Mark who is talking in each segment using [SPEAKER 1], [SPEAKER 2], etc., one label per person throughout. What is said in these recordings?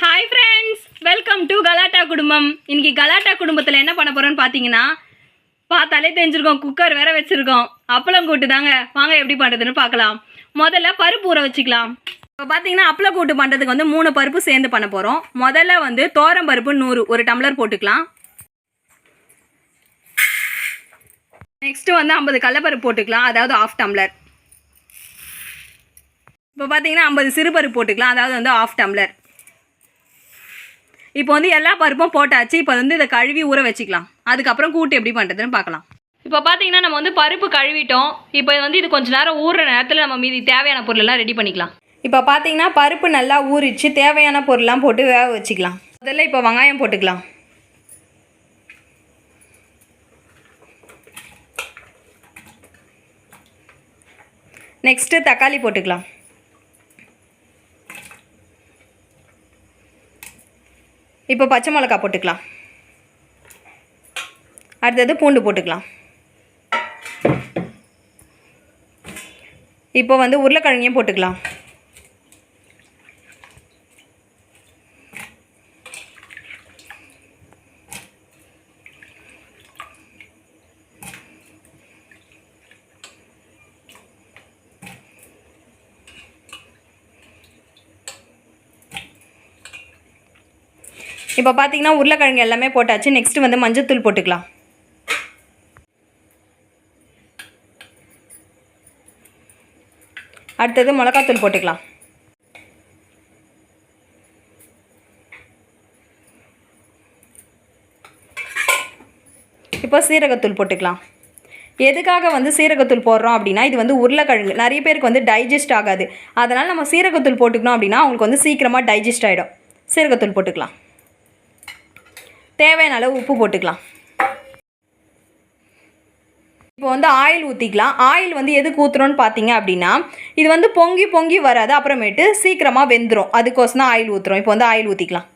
[SPEAKER 1] Hi friends, welcome to கலாட்டா குடும்பம். இன்றைக்கி கலாட்டா குடும்பத்தில் என்ன பண்ண போகிறோன்னு பார்த்தீங்கன்னா, பார்த்தாலே தெரிஞ்சிருக்கோம். குக்கர் வேறு வச்சுருக்கோம். அப்பளம் கூட்டு தாங்க. வாங்க எப்படி பண்ணுறதுன்னு பார்க்கலாம். முதல்ல பருப்பு ஊற வச்சுக்கலாம். இப்போ பார்த்தீங்கன்னா அப்பளம் கூட்டு பண்ணுறதுக்கு வந்து 3 பருப்பு சேர்ந்து பண்ண போகிறோம். முதல்ல வந்து தோரம் பருப்பு 100 ஒரு டம்ளர் போட்டுக்கலாம். நெக்ஸ்ட்டு வந்து 50 கடலைப்பருப்பு போட்டுக்கலாம், அதாவது 1/2 டம்ளர். இப்போ பார்த்தீங்கன்னா 50 சிறுபருப்பு போட்டுக்கலாம், அதாவது வந்து 1/2 டம்ளர். இப்போ வந்து எல்லா பருப்பும் போட்டாச்சு. இப்போ வந்து இதை கழுவி ஊற வச்சுக்கலாம். அதுக்கப்புறம் கூட்டு எப்படி பண்ணுறதுன்னு பார்க்கலாம். இப்போ பார்த்தீங்கன்னா நம்ம வந்து பருப்பு கழுவிட்டோம். இப்போ வந்து இது கொஞ்சம் நேரம் ஊறுற நேரத்தில் நம்ம மீதி தேவையான பொருளெல்லாம் ரெடி பண்ணிக்கலாம். இப்போ பார்த்தீங்கன்னா பருப்பு நல்லா ஊறிச்சு. தேவையான பொருள்லாம் போட்டு வேக வச்சுக்கலாம். முதல்ல இப்போ வெங்காயம் போட்டுக்கலாம். நெக்ஸ்ட்டு தக்காளி போட்டுக்கலாம். இப்போ பச்சை மிளகா போட்டுக்கலாம். அடுத்தது பூண்டு போட்டுக்கலாம். இப்போ வந்து உருளைக்கிழங்கையும் போட்டுக்கலாம். இப்போ பார்த்தீங்கன்னா உருளைக்கிழங்கு எல்லாமே போட்டாச்சு. நெக்ஸ்ட்டு வந்து மஞ்சள்தூள் போட்டுக்கலாம். அடுத்தது மிளகாத்தூள் போட்டுக்கலாம். இப்போ சீரகத்தூள் போட்டுக்கலாம். எதுக்காக வந்து சீரகத்தூள் போடுறோம் அப்படின்னா, இது வந்து உருளைக்கிழங்கு நிறைய பேருக்கு வந்து டைஜஸ்ட் ஆகாது. அதனால் நம்ம சீரகத்தூள் போட்டுக்கணும் அப்படின்னா அவங்களுக்கு வந்து சீக்கிரமாக டைஜஸ்ட் ஆகிடும். சீரகத்தூள் போட்டுக்கலாம். தேவையான அளவு உப்பு போட்டுக்கலாம். இப்போ வந்து ஆயில் ஊற்றிக்கலாம். ஆயில் வந்து எதுக்கு ஊற்றுறோன்னு பார்த்தீங்க அப்படின்னா, இது வந்து பொங்கி பொங்கி வராது, அப்புறமேட்டு சீக்கிரமாக வெந்துடும். அதுக்கோசம் தான் ஆயில் ஊற்றுறோம். இப்போ வந்து ஆயில் ஊற்றிக்கலாம்.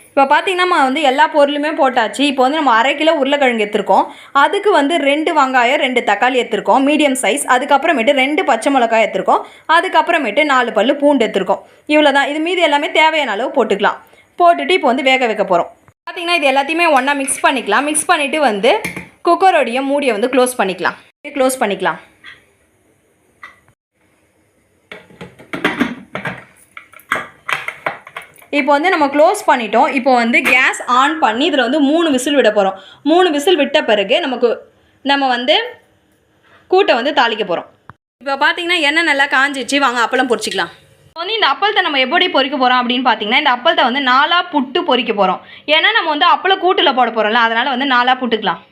[SPEAKER 1] இப்போ பார்த்தீங்கன்னா நம்ம வந்து எல்லா பொருளுமே போட்டாச்சு. இப்போ வந்து நம்ம 1/2 கிலோ உருளைக்கிழங்கு எடுத்துருக்கோம். அதுக்கு வந்து 2 வெங்காயம் 2 தக்காளி எடுத்துருக்கோம் மீடியம் சைஸ். அதுக்கப்புறமேட்டு 2 பச்சை மிளகாய் எடுத்துருக்கோம். அதுக்கப்புறமேட்டு 4 பல்லு பூண்டு எடுத்துருக்கோம். இவ்வளோ தான். இது மீதி எல்லாமே தேவையான அளவு போட்டுக்கலாம். போட்டுட்டு இப்போ வந்து வேக வைக்க போகிறோம். பார்த்தீங்கன்னா இது எல்லாத்தையுமே ஒன்றா மிக்ஸ் பண்ணிக்கலாம். மிக்ஸ் பண்ணிவிட்டு வந்து குக்கரோடைய மூடியை வந்து க்ளோஸ் பண்ணிக்கலாம். இப்போ வந்து நம்ம க்ளோஸ் பண்ணிட்டோம். இப்போ வந்து கேஸ் ஆன் பண்ணி இதில் வந்து 3 விசில் விட போகிறோம். 3 விசில் விட்ட பிறகு நம்ம வந்து கூட்டை வந்து தாளிக்க போகிறோம். இப்போ பார்த்தீங்கன்னா எண்ணெய் நல்லா காஞ்சிச்சு. வாங்க அப்பளம் பொரிச்சிக்கலாம். வந்து இந்த அப்பளத்தை நம்ம எப்படி பொரிக்க போகிறோம் அப்படின்னு பார்த்தீங்கன்னா, இந்த அப்பளத்தை வந்து 4 புட்டு பொரிக்க போகிறோம். ஏன்னா நம்ம வந்து அப்பளம் கூட்டில் போட போகிறோம்ல, அதனால் வந்து 4 புட்டுக்கலாம்.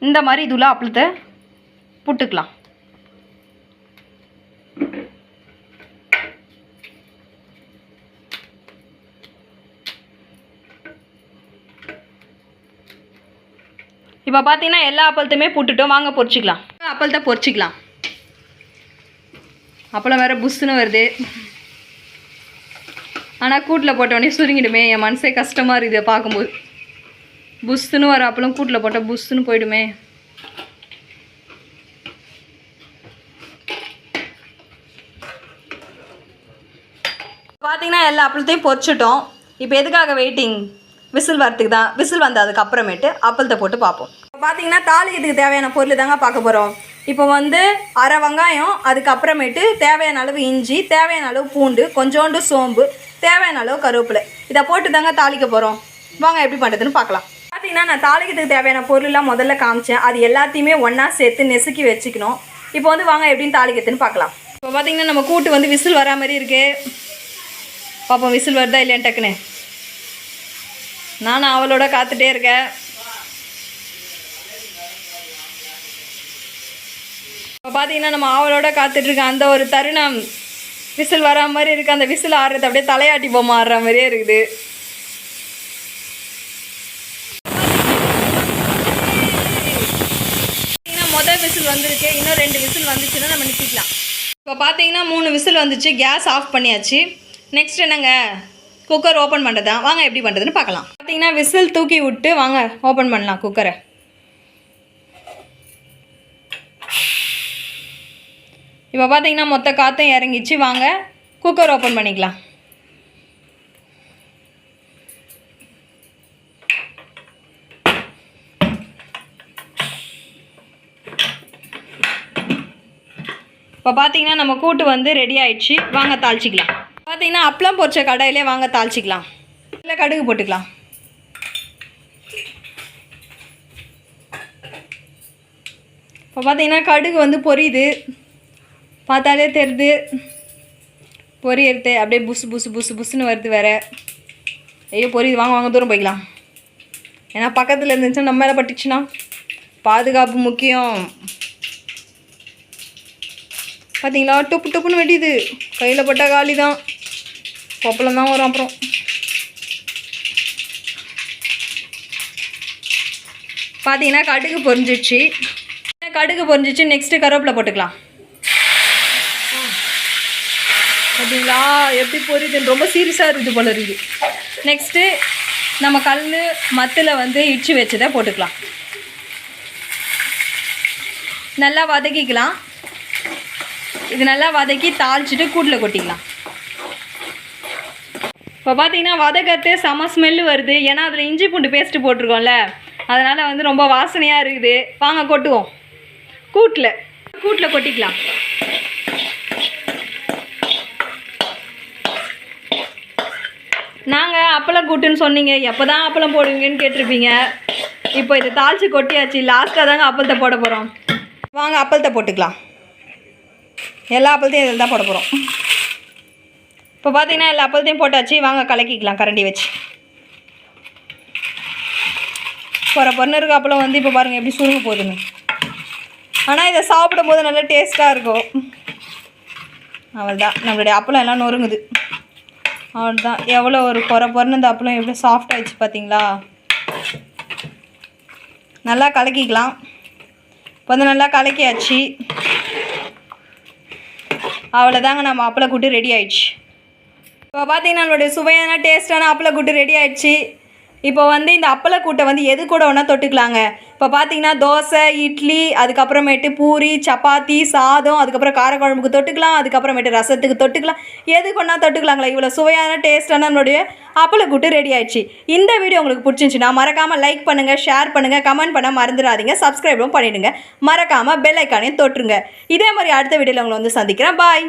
[SPEAKER 1] இந்த மாதிரி இதுல அப்பளத்தை புட்டுக்கலாம். இப்போ பார்த்தீங்கன்னா எல்லா அப்பளத்தையுமே புட்டுட்டோம். வாங்க பொரிச்சிக்கலாம். அப்பளத்தை பொரிச்சிக்கலாம். அப்பளம் வேறு புஷ்ஷுன்னு வருது. ஆனால் கூட்டில் போட்டோடனே சுருங்கிடுமே. என் மனசே கஷ்டமாக இருக்குது பார்க்கும்போது. புஷ்ஷுன்னு வர அப்பளம் கூட்டில் போட்டால் புஷ்ஷுன்னு போயிடுமே. பார்த்தீங்கன்னா எல்லா அப்பளத்தையும் பொரிச்சிட்டோம். இப்போ எதுக்காக வெயிட்டிங்? விசில் வரத்துக்கு தான். விசில் வந்ததுக்கு அப்புறமேட்டு அப்பளத்தை போட்டு பார்ப்போம். இப்போ பார்த்தீங்கன்னா தாளிக்கிறதுக்கு தேவையான பொருள் தாங்க பார்க்க போகிறோம். இப்போ வந்து 1/2 வெங்காயம், அதுக்கப்புறமேட்டு தேவையான அளவு இஞ்சி, தேவையான அளவு பூண்டு, கொஞ்சோண்டு சோம்பு, தேவையான அளவு கருவேப்பிலை, இதை போட்டு தாங்க தாளிக்க போகிறோம். வாங்க எப்படி பண்ணுறதுன்னு பார்க்கலாம். பார்த்தீங்கன்னா நான் தாளிக்கிறதுக்கு தேவையான பொருள்லாம் முதல்ல காமிச்சேன். அது எல்லாத்தையுமே ஒன்றா சேர்த்து நெசுக்கி வச்சுக்கணும். இப்போ வந்து வாங்க எப்படின்னு தாளிக்கிறதுன்னு பார்க்கலாம். இப்போ பார்த்தீங்கன்னா நம்ம கூட்டு வந்து விசில் வரா மாதிரி இருக்குது. பாப்போம் விசில் வருதா இல்லையா டக்குன்னு. நானும் அவளோட காத்துட்டே இருக்கேன். இப்போ பார்த்தீங்கன்னா நம்ம அவளோட காத்துட்ருக்கேன். அந்த ஒரு தருணம் விசில் வரா மாதிரி இருக்குது. அந்த விசில் ஆடுறது அப்படியே தலையாட்டி பொம்மை ஆடுற மாதிரியே இருக்குது. விசில் வந்திருக்கு. இன்னொரு 2 விசில் வந்துச்சுன்னா நம்ம நிறுத்திக்கலாம். இப்போ பார்த்தீங்கன்னா 3 விசில் வந்துச்சு, கேஸ் ஆஃப் பண்ணியாச்சு. நெக்ஸ்ட் என்னங்க, குக்கர் ஓப்பன் பண்ணுறதா. வாங்க எப்படி பண்ணுறதுன்னு பார்க்கலாம். பார்த்தீங்கன்னா விசில் தூக்கி விட்டு வாங்க ஓப்பன் பண்ணலாம் குக்கரை. இப்போ பார்த்தீங்கன்னா மொத்த காற்றும் இறங்கிச்சு. வாங்க குக்கர் ஓப்பன் பண்ணிக்கலாம். இப்போ பார்த்தீங்கன்னா நம்ம கூட்டு வந்து ரெடி ஆயிடுச்சு. வாங்க தாளிச்சிக்கலாம். பார்த்தீங்கன்னா அப்பளம் பொரிச்ச கடாயிலே வாங்க தாளிச்சிக்கலாம். இல்லை கடுகு போட்டுக்கலாம். இப்போ பார்த்தீங்கன்னா கடுகு வந்து பொரியுது, பார்த்தாலே தெரியுது பொரியறது. அப்படியே புசு புசு புசு புசுன்னு வருது வேறு. ஐயோ பொரியுது, வாங்க வாங்க தூரம் போய்க்கலாம். ஏன்னா பக்கத்தில் இருந்துச்சுன்னா நம்ம மேலே பட்டுச்சுன்னா பாதுகாப்பு முக்கியம். பார்த்தீங்களா டொப்பு டொப்புன்னு வெட்டிது, கையில் பட்டால் காலி தான், கொப்பளம் தான் வரும். அப்புறம் பார்த்தீங்கன்னா கடுகு பொரிஞ்சிச்சு. கடுகு பொரிஞ்சிச்சு. நெக்ஸ்ட்டு கருவேப்பிலை போட்டுக்கலாம். பார்த்தீங்களா எப்படி பொரியுதுன்னு, ரொம்ப சீரியஸாக இருக்குது போல இருக்குது. நெக்ஸ்ட்டு நம்ம கல் மத்தில் வந்து இடிச்சு வச்சதை போட்டுக்கலாம். நல்லா வதக்கிக்கலாம். இது நல்லா வதக்கி தாளிச்சிட்டு கூட்டில் கொட்டிக்கலாம். இப்போ பார்த்தீங்கன்னா வதக்கத்தே செம ஸ்மெல்லு வருது. ஏன்னா அதில் இஞ்சி பூண்டு பேஸ்ட்டு போட்டிருக்கோம்ல, அதனால் வந்து ரொம்ப வாசனையாக இருக்குது. வாங்க கொட்டுவோம். கூட்டில் கொட்டிக்கலாம். நாங்கள் அப்பளம் கூட்டுன்னு சொன்னீங்க, எப்போ தான் அப்பளம் போடுவீங்கன்னு கேட்டிருப்பீங்க. இப்போ இதை தாளித்து கொட்டியாச்சு. லாஸ்ட்டாக தாங்க அப்பளத்தை போட போகிறோம். வாங்க அப்பளத்தை போட்டுக்கலாம். எல்லா அப்பளத்தையும் இதில் தான் போட போகிறோம். இப்போ பார்த்தீங்கன்னா எல்லா அப்பளத்தையும் போட்டாச்சு. வாங்க கலக்கிக்கலாம் கரண்டி வச்சு. பொண்ணு இருக்க அப்பளம் வந்து இப்போ பாருங்கள் எப்படி சுருங்க போகுதுன்னு. ஆனால் இதை சாப்பிடும் போது நல்லா டேஸ்ட்டாக இருக்கும். அவ்வளோதான், நம்மளுடைய அப்பளம் எல்லாம் நொறுங்குது. அவ்வளோதான், எவ்வளோ ஒரு பொண்ணு இந்த அப்பளம் எப்படி சாஃப்ட் ஆகிடுச்சு பார்த்தீங்களா. நல்லா கலக்கிக்கலாம். இப்போ வந்து நல்லா கலக்கியாச்சு. அவ்வளோதாங்க, நம்ம அப்பளை கூட்டு ரெடி ஆயிடுச்சு. இப்போ பார்த்தீங்கன்னா நம்மளுடைய சுவையான டேஸ்ட்டான அப்பளை கூட்டு ரெடி ஆயிடுச்சு. இப்போ வந்து இந்த அப்பளை கூட்டை வந்து எது கூட ஒன்றா தொட்டுக்கலாங்க. இப்போ பார்த்தீங்கன்னா தோசை, இட்லி, அதுக்கப்புறமேட்டு பூரி, சப்பாத்தி, சாதம், அதுக்கப்புறம் காரக்குழம்புக்கு தொட்டுக்கலாம், அதுக்கப்புறமேட்டு ரசத்துக்கு தொட்டுக்கலாம், எதுக்கு ஒன்றா தொட்டுக்கலாங்களா. இவ்வளோ சுவையான டேஸ்ட்டான நம்மளுடைய அப்பளை கூட்டு ரெடி ஆயிடுச்சு. இந்த வீடியோ உங்களுக்கு பிடிச்சிருந்துச்சுன்னா மறக்காமல் லைக் பண்ணுங்கள், ஷேர் பண்ணுங்கள், கமெண்ட் பண்ண மறந்துடாதீங்க, சப்ஸ்கிரைபும் பண்ணிவிடுங்க. மறக்காமல் பெல் ஐக்கானையும் தொட்டுருங்க. இதே மாதிரி அடுத்த வீடியோவில் உங்களை வந்து சந்திக்கிறேன். பாய்.